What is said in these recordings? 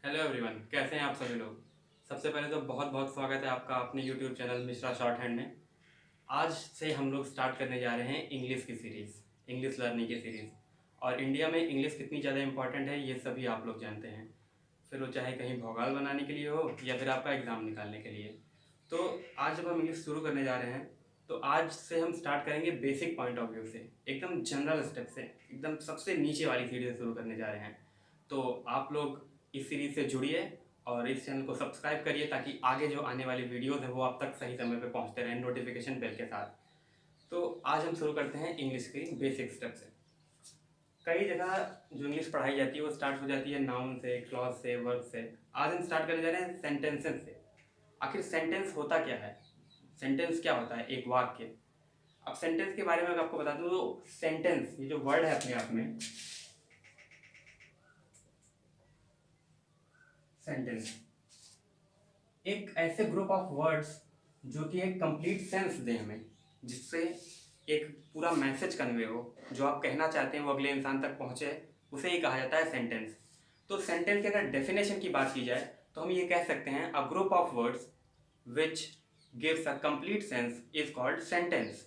Hello everyone, कैसे हैं आप सभी लोग। सबसे पहले तो बहुत बहुत स्वागत है आपका अपने YouTube channel Mishra short hand में। आज से हम लोग स्टार्ट करने जा रहे हैं इंग्लिश की सीरीज़, इंग्लिश लर्निंग की सीरीज़। और इंडिया में इंग्लिश कितनी ज़्यादा इंपॉर्टेंट है ये सभी आप लोग जानते हैं, फिर वो चाहे कहीं भौकाल बनाने के लिए हो या फिर आपका एग्ज़ाम निकालने के लिए। तो आज जब हम इंग्लिश शुरू करने जा रहे हैं तो आज से हम स्टार्ट करेंगे बेसिक पॉइंट ऑफ व्यू से, एकदम जनरल स्टेप से, एकदम सबसे नीचे वाली सीढ़ी से शुरू करने जा रहे हैं। तो आप लोग इस सीरीज़ से जुड़िए और इस चैनल को सब्सक्राइब करिए ताकि आगे जो आने वाली वीडियोज़ हैं वो आप तक सही समय पे पहुंचते रहें नोटिफिकेशन बेल के साथ। तो आज हम शुरू करते हैं इंग्लिश की बेसिक स्टेप से। कई जगह जो इंग्लिश पढ़ाई जाती है वो स्टार्ट हो जाती है नाउन से, क्लॉज से, वर्ब से। आज हम स्टार्ट करने जा रहे हैं सेंटेंसेस से। आखिर सेंटेंस होता क्या है, सेंटेंस क्या होता है, एक वाक्य। अब सेंटेंस के बारे में अगर आपको बता दूं तो सेंटेंस ये जो वर्ड है अपने आप में, सेंटेंस एक ऐसे ग्रुप ऑफ वर्ड्स जो कि एक कंप्लीट सेंस दे हमें, जिससे एक पूरा मैसेज कन्वे हो, जो आप कहना चाहते हैं वो अगले इंसान तक पहुंचे, उसे ही कहा जाता है सेंटेंस। तो सेंटेंस की अगर डेफिनेशन की बात की जाए तो हम ये कह सकते हैं a group of words which gives a complete sense is called sentence.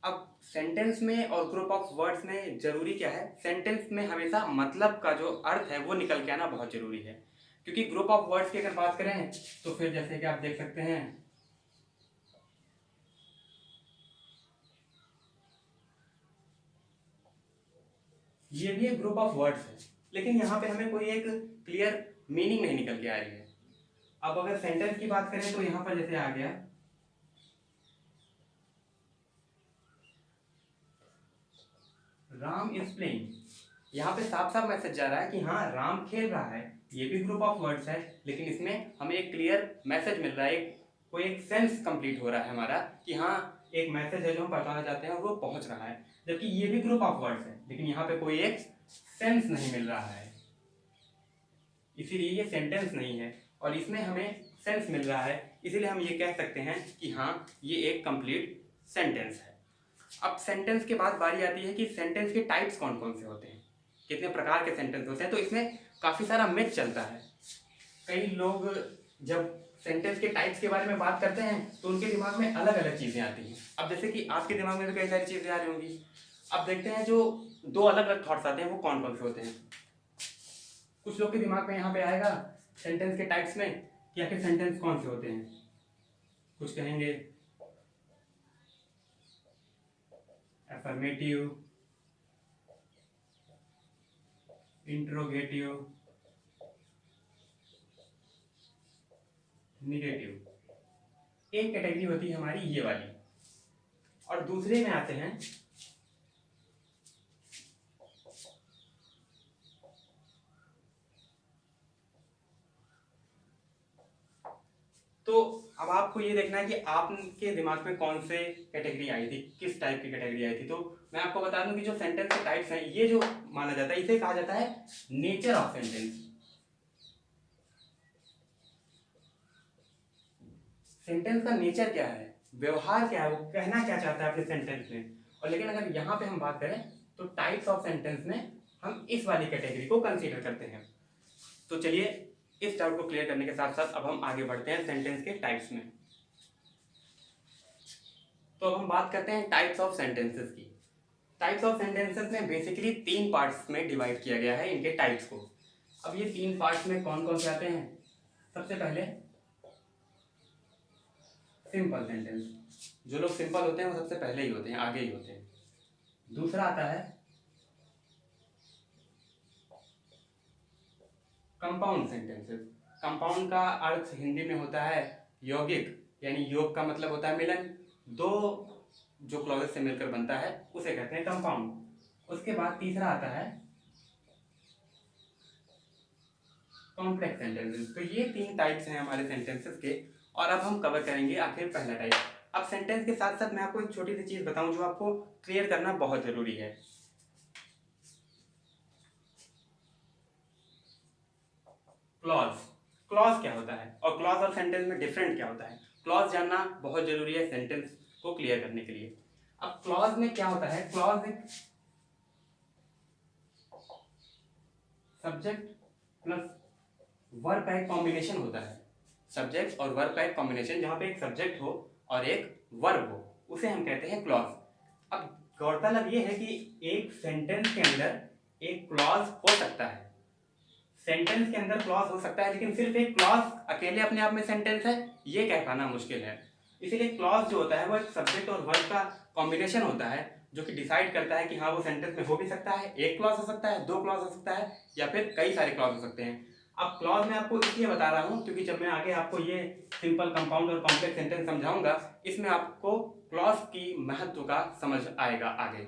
अब सेंटेंस में और ग्रुप ऑफ वर्ड्स में जरूरी क्या है, सेंटेंस में हमेशा मतलब का जो अर्थ है वो निकल के आना बहुत जरूरी है। क्योंकि ग्रुप ऑफ वर्ड्स की अगर बात करें तो फिर जैसे कि आप देख सकते हैं ये भी एक ग्रुप ऑफ वर्ड्स है, लेकिन यहाँ पे हमें कोई एक क्लियर मीनिंग नहीं निकल के आ रही है। अब अगर सेंटेंस की बात करें तो यहाँ पर जैसे आ गया राम इज प्लेइंग, यहाँ पे साफ साफ मैसेज जा रहा है कि हाँ राम खेल रहा है। ये भी ग्रुप ऑफ वर्ड्स है, लेकिन इसमें हमें एक क्लियर मैसेज मिल रहा है, कोई एक सेंस कंप्लीट हो रहा है हमारा कि हाँ एक मैसेज है जो हम बताना चाहते हैं और वो पहुंच रहा है। जबकि ये भी ग्रुप ऑफ वर्ड्स है, लेकिन यहाँ पे कोई एक सेंस नहीं मिल रहा है, इसीलिए ये सेंटेंस नहीं है। और इसमें हमें सेंस मिल रहा है, इसीलिए हम ये कह सकते हैं कि हाँ ये एक कंप्लीट सेंटेंस है। अब सेंटेंस के बाद बारी आती है कि सेंटेंस के टाइप्स कौन कौन से होते हैं, कितने प्रकार के सेंटेंस होते हैं। तो इसमें काफ़ी सारा मिथ चलता है। कई लोग जब सेंटेंस के टाइप्स के बारे में बात करते हैं तो उनके दिमाग में अलग अलग चीज़ें आती हैं। अब जैसे कि आपके दिमाग में तो कई सारी चीज़ें आ रही होंगी। अब देखते हैं जो दो अलग अलग थॉट्स आते हैं वो कौन कौन से होते हैं। कुछ लोग के दिमाग में यहाँ पे आएगा सेंटेंस के टाइप्स में कि आखिर सेंटेंस कौन से होते हैं। कुछ कहेंगे अफर्मेटिव, इंट्रोगेटिव, निगेटिव। एक कैटेगरी होती है हमारी ये वाली, और दूसरे में आते हैं तो अब आपको ये देखना है कि आपके दिमाग में कौन से कैटेगरी आई थी, किस टाइप की कैटेगरी आई थी। तो मैं आपको बता दूं कि जो सेंटेंस के टाइप्स हैं, ये जो माना जाता है इसे कहा जाता है नेचर ऑफ सेंटेंस। सेंटेंस का नेचर क्या है, व्यवहार क्या है, वो कहना क्या चाहता है अपने सेंटेंस में। और लेकिन अगर यहाँ पे हम बात करें तो टाइप्स ऑफ सेंटेंस में हम इस वाली कैटेगरी को कंसीडर करते हैं। तो चलिए इस डाउट को क्लियर करने के साथ साथ अब हम आगे बढ़ते हैं सेंटेंस के टाइप्स में। तो अब हम बात करते हैं टाइप्स ऑफ सेंटेंसेस की। टाइप्स ऑफ सेंटेंसेस में बेसिकली तीन पार्ट्स में डिवाइड किया गया है इनके टाइप्स को। अब ये तीन पार्ट्स में कौन कौन से आते हैं। सबसे पहले सिंपल सेंटेंस, जो लोग सिंपल होते हैं वो सबसे पहले ही होते हैं, आगे ही होते हैं। दूसरा आता है कंपाउंड सेंटेंसेस। कंपाउंड का अर्थ हिंदी में होता है यौगिक, यानी योग का मतलब होता है मिलन, दो जो क्लॉजेस से मिलकर बनता है उसे कहते हैं कंपाउंड। उसके बाद तीसरा आता है कॉम्प्लेक्स सेंटेंसेस। तो ये तीन टाइप्स हैं हमारे सेंटेंसेस के, और अब हम कवर करेंगे आखिर पहला टाइप। अब सेंटेंस के साथ साथ मैं आपको एक छोटी सी चीज बताऊं जो आपको क्लियर करना बहुत जरूरी है। क्लॉज, क्लॉज क्या होता है और क्लॉज और सेंटेंस में डिफरेंट क्या होता है, क्लॉज जानना बहुत जरूरी है सेंटेंस को क्लियर करने के लिए। अब क्लॉज में क्या होता है, क्लॉज एक सब्जेक्ट प्लस वर्ब का एक कॉम्बिनेशन होता है, सब्जेक्ट और वर्ब का एक कॉम्बिनेशन, जहाँ पे एक सब्जेक्ट हो और एक वर्ब हो, उसे हम कहते हैं क्लॉज। अब गौरतलब ये है कि एक सेंटेंस के अंदर एक क्लॉज हो सकता है, सेंटेंस के अंदर क्लॉज हो सकता है, लेकिन सिर्फ एक क्लॉज अकेले अपने आप में सेंटेंस है ये कह पाना मुश्किल है। इसीलिए क्लॉज जो होता है वो एक सब्जेक्ट और वर्ब का कॉम्बिनेशन होता है, जो कि डिसाइड करता है कि हाँ वो सेंटेंस में हो भी सकता है, एक क्लॉज हो सकता है, दो क्लॉज हो सकता है, या फिर कई सारे क्लॉज हो सकते हैं। अब क्लॉज मैं आपको इसलिए बता रहा हूँ क्योंकि जब मैं आगे आपको ये सिंपल, कंपाउंड और कॉम्प्लेक्स सेंटेंस समझाऊंगा, इसमें आपको क्लॉज की महत्व का समझ आएगा आगे।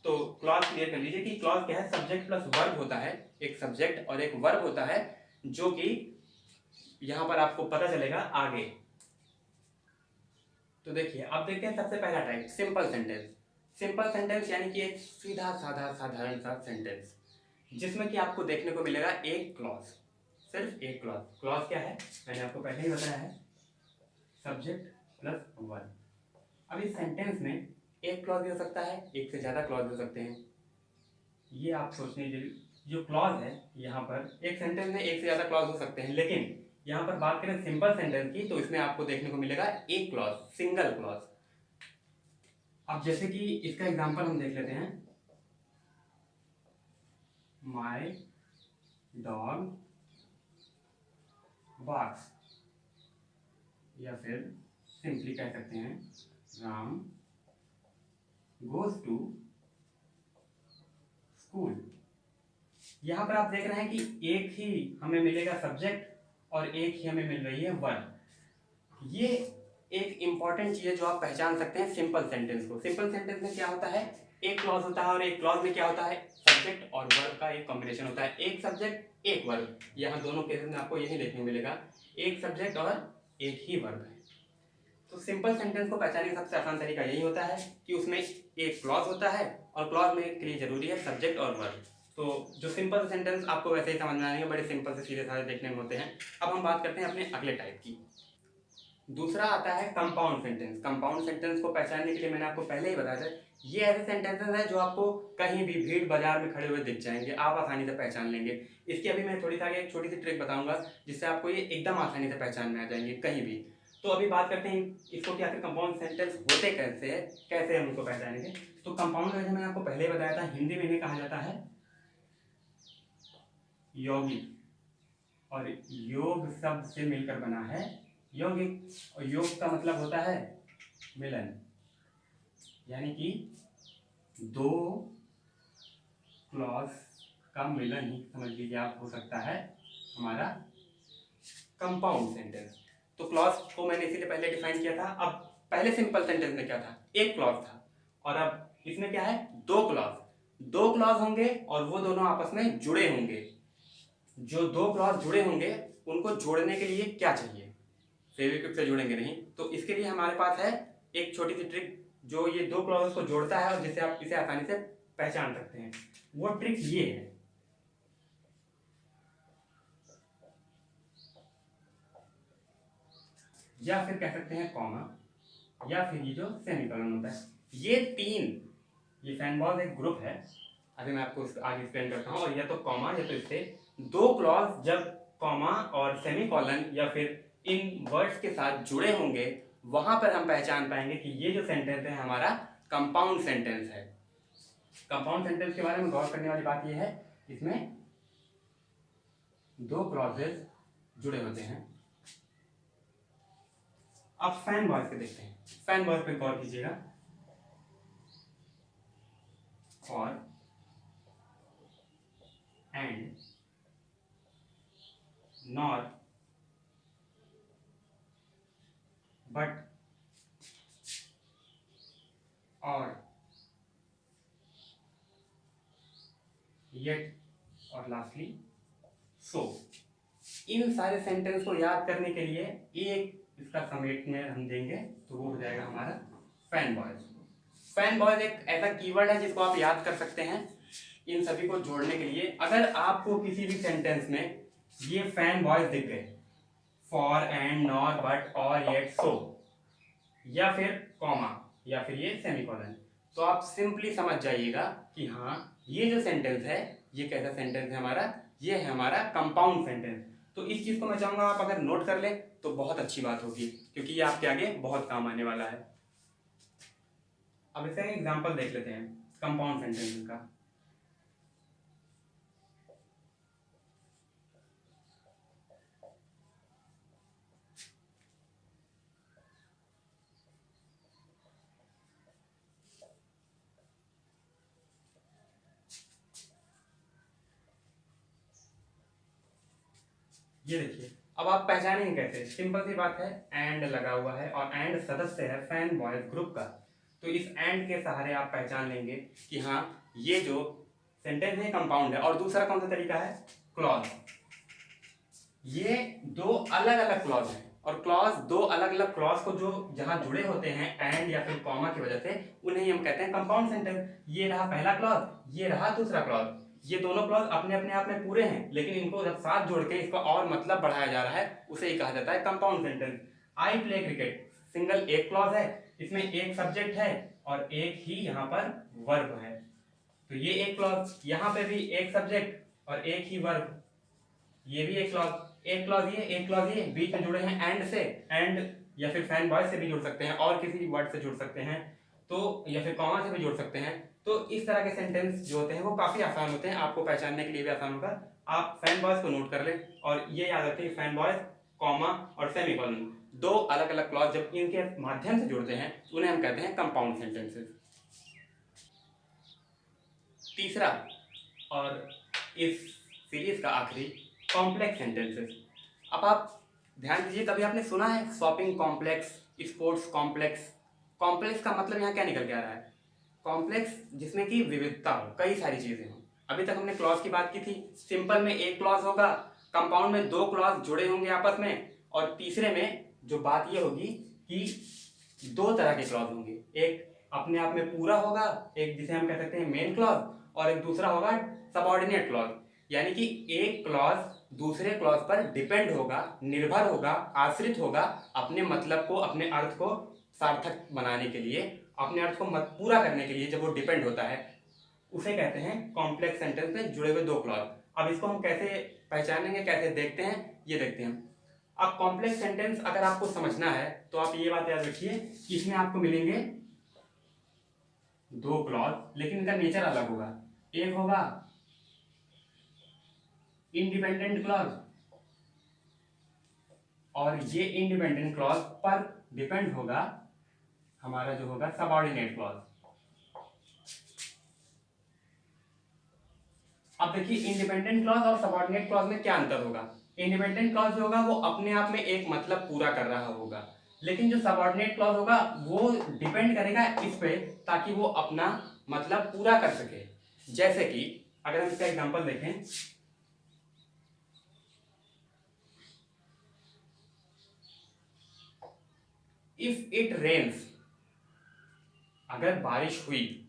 तो क्लॉज क्लियर कर लीजिए कि क्लॉज क्या है, सब्जेक्ट प्लस वर्ब होता है, एक सब्जेक्ट और एक वर्ब होता है, जो कि यहां पर आपको पता चलेगा आगे। तो देखिए अब देखते हैं सबसे पहला type, simple sentence. Simple sentence यानी कि एक सीधा साधा साधारण सा सेंटेंस, जिसमें कि आपको देखने को मिलेगा एक क्लॉज, सिर्फ एक क्लॉज। क्लॉज क्या है मैंने आपको पहले ही बताया है, सब्जेक्ट प्लस वर्ब। अब इस सेंटेंस में एक क्लॉज भी हो सकता है, एक से ज्यादा क्लॉज हो सकते हैं, ये आप सोचने दीजिए। जो क्लॉज है यहाँ पर, एक सेंटेंस में एक से ज्यादा क्लॉज हो सकते हैं, लेकिन यहाँ पर बात करें सिंपल सेंटेंस की, तो इसमें आपको देखने को मिलेगा एक क्लॉज, सिंगल क्लॉज। अब जैसे कि इसका एग्जांपल हम देख लेते हैं, माय डॉग बार्क्स, या फिर सिंपली कह सकते हैं राम गोज टू स्कूल। यहाँ पर आप देख रहे हैं कि एक ही हमें मिलेगा सब्जेक्ट और एक ही हमें मिल रही है वर्ब। ये एक इंपॉर्टेंट चीज है जो आप पहचान सकते हैं सिंपल सेंटेंस को। सिंपल सेंटेंस में क्या होता है, एक क्लॉज होता है, और एक क्लॉज में क्या होता है, सब्जेक्ट और वर्ब का एक कॉम्बिनेशन होता है, एक सब्जेक्ट एक वर्ब। यहाँ दोनों केसेस में आपको यही देखने को मिलेगा, एक सब्जेक्ट और एक ही वर्ब है। तो सिंपल सेंटेंस को पहचानने का सबसे आसान तरीका यही होता है कि उसमें एक क्लॉज होता है, और क्लॉज में के लिए जरूरी है सब्जेक्ट और वर्ब। तो जो सिंपल सेंटेंस आपको वैसे ही समझ में आएंगे, बड़े सिंपल से सीधे साधे देखने में होते हैं। अब हम बात करते हैं अपने अगले टाइप की। दूसरा आता है कंपाउंड सेंटेंस। कंपाउंड सेंटेंस को पहचानने के लिए मैंने आपको पहले ही बताया था, ये ऐसे सेंटेंसेस हैं जो आपको कहीं भी भीड़ बाजार में खड़े हुए दिख जाएंगे, आप आसानी से पहचान लेंगे। इसकी अभी मैं थोड़ी सा आगे एक छोटी सी ट्रिक बताऊंगा, जिससे आपको ये एकदम आसानी से पहचान में आ जाएंगे कहीं भी। तो अभी बात करते हैं इसको कि आखिर कंपाउंड सेंटेंस होते कैसे है, कैसे हम उनको पहचानेंगे। तो कंपाउंड जैसे मैंने आपको पहले ही बताया था, हिंदी में इन्हें कहा जाता है यौगिक, और योग शब्द से मिलकर बना है यौगिक, और योग का मतलब होता है मिलन, यानी कि दो क्लॉज का मिलन ही समझ लीजिए आप हो सकता है हमारा कंपाउंड सेंटेंस। तो क्लॉज को मैंने इसीलिए पहले डिफाइन किया था। अब पहले सिंपल सेंटेंस में क्या था, एक क्लॉज था, और अब इसमें क्या है, दो क्लॉज। दो क्लॉज होंगे और वो दोनों आपस में जुड़े होंगे। जो दो क्लॉज जुड़े होंगे उनको जोड़ने के लिए क्या चाहिए, फेविक्विक से जुड़ेंगे नहीं, तो इसके लिए हमारे पास है एक छोटी सी ट्रिक जो ये दो क्लॉज को जोड़ता है और जिससे आप इसे आसानी से पहचान सकते हैं। वो ट्रिक ये है, या फिर कह सकते हैं कॉमा, या फिर ये जो सेमीकोलन होता है। ये तीन, ये फैनबॉल एक ग्रुप है, अभी मैं आपको आगे एक्सप्लेन करता हूँ। और या तो कॉमा या तो इससे दो क्लॉज जब कॉमा और सेमीकोलन या फिर इन वर्ड्स के साथ जुड़े होंगे, वहां पर हम पहचान पाएंगे कि ये जो सेंटेंस है हमारा कंपाउंड सेंटेंस है। कंपाउंड सेंटेंस के बारे में गौर करने वाली बात यह है, इसमें दो क्लॉजेज जुड़े होते हैं। अब फैन बॉयज के देखते हैं, फैन बॉयज पे गौर कीजिएगा। और एंड, नॉर, बट, और, येट, और लास्टली सो। इन सारे सेंटेंस को याद करने के लिए एक इसका समेट में हम देंगे तो वो हो जाएगा हमारा फैन बॉयज। फैन बॉयज एक ऐसा कीवर्ड है जिसको आप याद कर सकते हैं इन सभी को जोड़ने के लिए। अगर आपको किसी भी सेंटेंस में ये फैन बॉयज दिख गए, फॉर, एंड, नॉर, बट, और, येट, सो, या फिर कॉमा, या फिर ये सेमीकोलन, तो आप सिंपली समझ जाइएगा कि हाँ ये जो सेंटेंस है ये कैसा सेंटेंस है हमारा, ये है हमारा कंपाउंड सेंटेंस। तो इस चीज़ को मैं चाहूँगा आप अगर नोट कर लें तो बहुत अच्छी बात होगी, क्योंकि ये आपके आगे बहुत काम आने वाला है। अब इसका एक एग्जाम्पल देख लेते हैं कंपाउंड सेंटेंस का। ये देखिए, अब आप पहचानेंगे कैसे? सिंपल सी बात है, एंड लगा हुआ है और एंड सदस्य है फैन बॉयज ग्रुप का। तो इस एंड के सहारे आप पहचान लेंगे कि हाँ ये जो सेंटेंस है कंपाउंड है। और दूसरा कौन सा तरीका है? क्लॉज। ये दो अलग अलग क्लॉज हैं और क्लॉज दो अलग अलग क्लॉज को जो जहां जुड़े होते हैं एंड या फिर कॉमा की वजह से, उन्हें हम कहते हैं कंपाउंड सेंटेंस। ये रहा पहला क्लॉज, ये रहा दूसरा क्लॉज। ये दोनों क्लॉज अपने अपने आप में पूरे हैं, लेकिन इनको जब साथ जोड़ के इसका और मतलब बढ़ाया जा रहा है, उसे ही कहा जाता है compound sentence. I play cricket, single एक क्लॉज है, इसमें एक सब्जेक्ट है और एक ही यहाँ पर वर्ब है। तो ये एक क्लॉज, यहाँ पे भी एक सब्जेक्ट और एक ही वर्ब, ये भी एक क्लॉज, एक क्लॉज ये, एक क्लॉज ये, बीच में जुड़े हैं एंड से। एंड या फिर फैन बॉय से भी जुड़ सकते हैं और किसी वर्ड से जुड़ सकते हैं, तो या फिर कॉमा से भी जुड़ सकते हैं। तो इस तरह के सेंटेंस जो होते हैं वो काफी आसान होते हैं, आपको पहचानने के लिए भी आसान होगा। आप फैन बॉयज को नोट कर लें और ये याद रखें, फैन बॉयज, कॉमा और सेमीकोलन, दो अलग अलग क्लॉज जब इनके माध्यम से जुड़ते हैं उन्हें हम कहते हैं कंपाउंड सेंटेंसेस। तीसरा और इस सीरीज का आखिरी, कॉम्प्लेक्स सेंटेंसेस। अब आप ध्यान दीजिए, कभी आपने सुना है shopping complex, sports complex? Complex का मतलब यहाँ क्या निकल के आ रहा है? कॉम्प्लेक्स जिसमें कि विविधता हो, कई सारी चीजें हो। अभी तक हमने क्लॉज की बात की थी, सिंपल में एक क्लॉज होगा, कंपाउंड में दो क्लॉज जुड़े होंगे आपस में, और तीसरे में जो बात ये होगी कि दो तरह के क्लॉज होंगे, एक अपने आप में पूरा होगा, एक जिसे हम कह सकते हैं मेन क्लॉज, और एक दूसरा होगा सबऑर्डिनेट क्लॉज। यानी कि एक क्लॉज दूसरे क्लॉज पर डिपेंड होगा, निर्भर होगा, आश्रित होगा, अपने मतलब को, अपने अर्थ को सार्थक बनाने के लिए, अपने अर्थ को पूरा करने के लिए जब वो डिपेंड होता है, उसे कहते हैं कॉम्प्लेक्स सेंटेंस में जुड़े हुए दो क्लॉज। अब इसको हम कैसे पहचानेंगे, कैसे देखते हैं, ये देखते हैं। अब कॉम्प्लेक्स सेंटेंस अगर आपको समझना है तो आप ये बात याद रखिए कि इसमें आपको मिलेंगे दो क्लॉज, लेकिन इनका नेचर अलग होगा। एक होगा इंडिपेंडेंट क्लॉज और ये इंडिपेंडेंट क्लॉज पर डिपेंड होगा हमारा जो होगा सबऑर्डिनेट क्लॉज। अब देखिए इंडिपेंडेंट क्लॉज और सबऑर्डिनेट क्लॉज में क्या अंतर होगा। इंडिपेंडेंट क्लॉज जो होगा वो अपने आप में एक मतलब पूरा कर रहा होगा, लेकिन जो सबऑर्डिनेट क्लॉज होगा वो डिपेंड करेगा इस पे ताकि वो अपना मतलब पूरा कर सके। जैसे कि अगर हम इसका एग्जांपल देखें, इफ इट रेन्स, अगर बारिश हुई,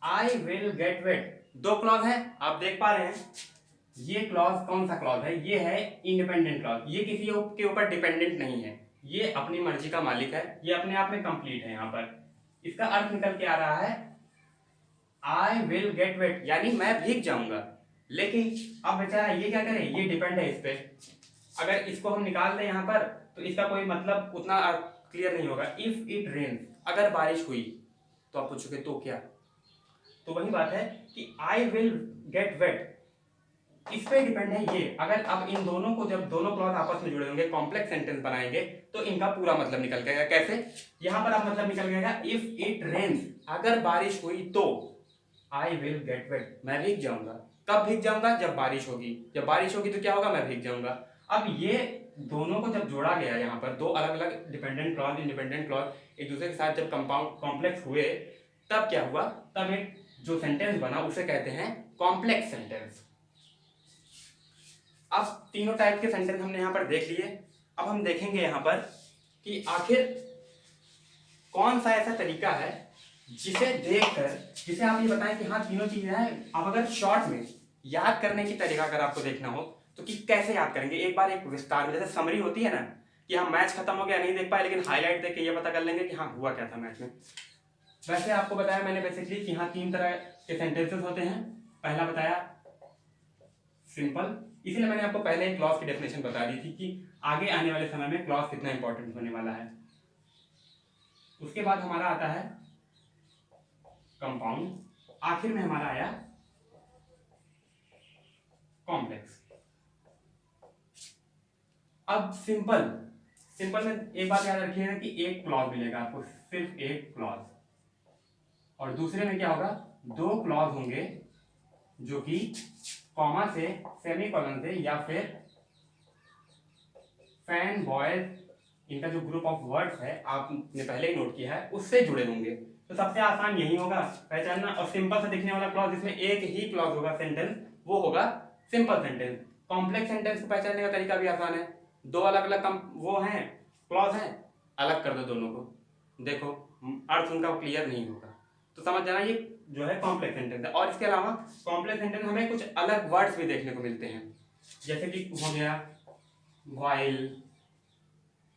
आई विल गेट वेट। दो क्लॉज है, आप देख पा रहे हैं। ये क्लॉज कौन सा क्लॉज है? ये है इंडिपेंडेंट क्लॉज, ये किसी के ऊपर डिपेंडेंट नहीं है, ये अपनी मर्जी का मालिक है, ये अपने आप में कंप्लीट है। यहाँ पर इसका अर्थ निकल के आ रहा है आई विल गेट वेट, यानी मैं भीग जाऊंगा। लेकिन अब बेचारा ये क्या करे, ये डिपेंड है इस पे। अगर इसको हम निकाल दें यहाँ पर तो इसका कोई मतलब उतना क्लियर नहीं होगा। इफ इट रेन्स, अगर बारिश हुई, तो आप पूछोगे तो क्या? तो वही बात है कि आई विल गेट वेट, इस पे डिपेंड है ये। अगर अब इन दोनों को, जब दोनों क्लॉज आपस में जुड़े होंगे, कॉम्प्लेक्स सेंटेंस बनाएंगे, तो इनका पूरा मतलब निकल जाएगा। कैसे? यहां पर आप मतलब निकल जाएगा इफ इट रेन्स, अगर बारिश हुई तो आई विल गेट वेट, मैं भीग जाऊंगा। कब भीग जाऊंगा? जब बारिश होगी। जब बारिश होगी तो क्या होगा? मैं भीग जाऊंगा। अब ये दोनों को जब जोड़ा गया, यहाँ पर दो अलग अलग डिपेंडेंट क्लॉज, इंडिपेंडेंट क्लॉज एक दूसरे के साथ जब कंपाउंड कॉम्प्लेक्स हुए, तब क्या हुआ? तब एक जो सेंटेंस बना उसे कहते हैं कॉम्प्लेक्स सेंटेंस। अब तीनों टाइप के सेंटेंस हमने यहाँ पर देख लिए। अब हम देखेंगे यहाँ पर कि आखिर कौन सा ऐसा तरीका है जिसे देखकर, जिसे आप ये बताएं कि हाँ तीनों चीजें हैं। आप अगर शॉर्ट में याद करने की तरीका अगर आपको देखना हो तो कि कैसे याद करेंगे, एक बार एक विस्तार में, जैसे समरी होती है ना, कि हाँ मैच खत्म हो गया नहीं देख पाए, लेकिन हाईलाइट देख के ये पता कर लेंगे कि हाँ हुआ क्या था मैच में। वैसे आपको बताया मैंने बेसिकली कि हाँ 3 तरह के सेंटेंसेस होते हैं। पहला बताया सिंपल, इसीलिए मैंने आपको पहले एक क्लॉज की डेफिनेशन बता दी थी कि आगे आने वाले समय में क्लॉज कितना इंपॉर्टेंट होने वाला है। उसके बाद हमारा आता है कंपाउंड, आखिर में हमारा आया कॉम्प्लेक्स। अब सिंपल में एक बात याद रखिएगा कि एक क्लॉज मिलेगा आपको, सिर्फ एक क्लॉज, और दूसरे में क्या होगा 2 क्लॉज होंगे जो कि कॉमा से, सेमीकोलन से या फिर फैन बॉयज, इनका जो ग्रुप ऑफ वर्ड्स है आपने पहले ही नोट किया है उससे जुड़े होंगे। तो सबसे आसान यही होगा पहचानना। और सिंपल से दिखने वाला क्लॉज जिसमें एक ही क्लॉज होगा सेंटेंस, वो होगा सिंपल सेंटेंस। कॉम्प्लेक्स सेंटेंस को पहचानने का तरीका भी आसान है, 2 अलग अलग वो हैं क्लॉज हैं, अलग कर दो दोनों को, देखो अर्थ उनका क्लियर नहीं होगा, तो समझ जाना ये जो है कॉम्प्लेक्स सेंटेंस है। और इसके अलावा कॉम्प्लेक्स सेंटेंस हमें कुछ अलग वर्ड्स भी देखने को मिलते हैं, जैसे कि हो गया व्हाइल,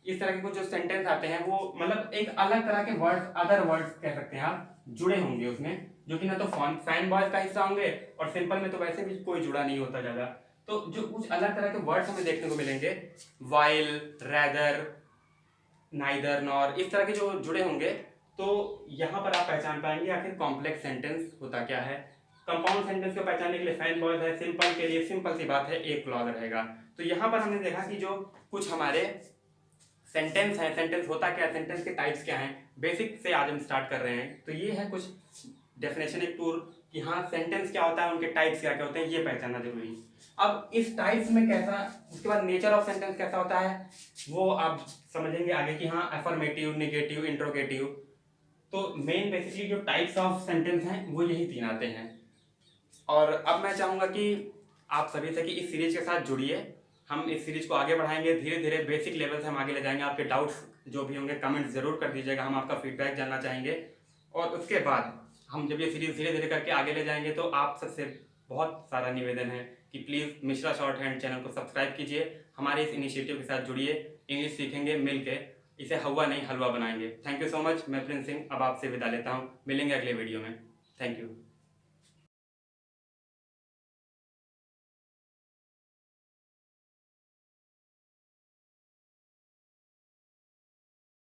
इस तरह के कुछ जो सेंटेंस आते हैं वो मतलब एक अलग तरह के वर्ड्स, अदर वर्ड्स कह सकते हैं आप, जुड़े होंगे उसमें, जो कि ना तो फैन बॉयज का हिस्सा होंगे और सिंपल में तो वैसे भी कोई जुड़ा नहीं होता ज्यादा। तो जो कुछ अलग तरह के वर्ड्स हमें देखने को मिलेंगे, वाइल, रैदर, नाइदर, नॉर, इस तरह के जो जुड़े होंगे, तो यहाँ पर आप पहचान पाएंगे आखिर कॉम्प्लेक्स सेंटेंस होता क्या है। कंपाउंड सेंटेंस को पहचानने के लिए फैन बॉयज है, सिंपल के लिए सिंपल सी बात है एक क्लॉज रहेगा। तो यहाँ पर हमने देखा कि जो कुछ हमारे सेंटेंस है, सेंटेंस होता क्या है, सेंटेंस के टाइप्स क्या हैं, बेसिक से आज हम स्टार्ट कर रहे हैं। तो ये है कुछ डेफिनेशन, एक टूर कि हाँ सेंटेंस क्या होता है, उनके टाइप्स क्या क्या होते हैं, ये पहचानना जरूरी है। अब इस टाइप्स में कैसा, उसके बाद नेचर ऑफ सेंटेंस कैसा होता है वो आप समझेंगे आगे कि हाँ अफर्मेटिव, नेगेटिव, इंट्रोगेटिव। तो मेन बेसिकली जो टाइप्स ऑफ सेंटेंस हैं वो यही 3 आते हैं। और अब मैं चाहूँगा कि आप सभी से कि इस सीरीज के साथ जुड़िए, हम इस सीरीज को आगे बढ़ाएंगे, धीरे धीरे बेसिक लेवल से हम आगे ले जाएंगे। आपके डाउट्स जो भी होंगे कमेंट जरूर कर दीजिएगा, हम आपका फीडबैक जानना चाहेंगे। और उसके बाद हम जब ये सीरीज धीरे धीरे करके आगे ले जाएंगे तो आप सबसे बहुत सारा निवेदन है कि please Mishra short hand channel को सब्सक्राइब कीजिए, हमारे इस इनिशिएटिव के साथ जुड़िए, इंग्लिश सीखेंगे मिलके, इसे हवा नहीं हलवा बनाएंगे। थैंक यू सो मच, मैं प्रिंस सिंह अब आपसे विदा लेता हूँ, मिलेंगे अगले वीडियो में। Thank you.